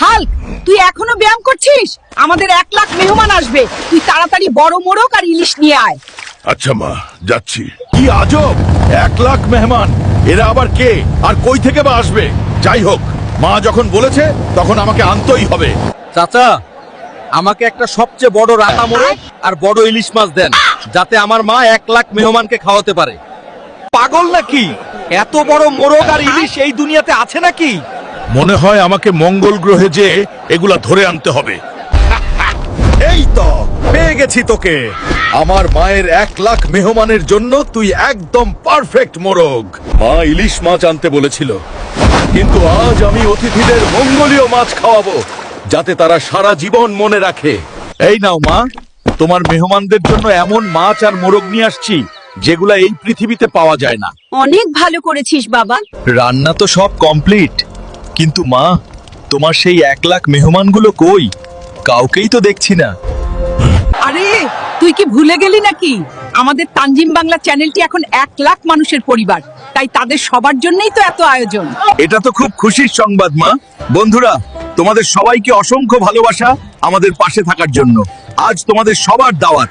Hulk, তুই এখনো ব্যায়াম করছিস? আমাদের 1 লাখ মেহমান আসবে, তুই তাড়াতাড়ি বড় মোরগ আর ইলিশ নিয়ে আয়। আচ্ছা মা, যাচ্ছি। কি আজব, 1 লাখ মেহমান! এরা আবার কে আর কই থেকে বা আসবে? যাই হোক, মা যখন বলেছে তখন আমাকে আনতেই হবে। চাচা, আমাকে একটা সবচেয়ে বড় রাতা মোরগ আর বড় ইলিশ মাছ দেন, যাতে আমার মা 1 লাখ মেহমানকে খাওয়াতে পারে। পাগল নাকি? এত বড় মোরগ আর ইলিশ এই দুনিয়াতে আছে নাকি? মনে হয় আমাকে মঙ্গল গ্রহে যে এগুলা ধরে আনতে হবে। এই তো পেয়ে গেছি তোকে। আমার মায়ের 1 লাখ মেহমানের জন্য তুই একদম পারফেক্ট মোরগ। মা ইলিশ মাছ আনতে বলেছিল, কিন্তু আজ আমি অতিথিদের মঙ্গলীয় মাছ খাওয়াবো, যাতে তারা সারা জীবন মনে রাখে। এই নাও মা, তোমার মেহমানদের জন্য এমন মাছ আর মোরগ নিয়ে আসছি যেগুলা এই পৃথিবীতে পাওয়া যায় না। অনেক ভালো করেছিস বাবা। রান্না তো সব কমপ্লিট, কিন্তু মা, তোমার সেই 1 লাখ মেহমানগুলো কই? কাউকেই তো দেখছি না। আরে, তুই কি ভুলে গেলি নাকি? আমাদের তানজিম বাংলা চ্যানেলটি এখন 1 লাখ মানুষের পরিবার, তাই তাদের সবার জন্যই তো এত আয়োজন। এটা তো খুব খুশির সংবাদ মা। বন্ধুরা, তোমাদের সবাইকে অসংখ্য ভালোবাসা আমাদের পাশে থাকার জন্য। আজ তোমাদের সবার দাওয়াত।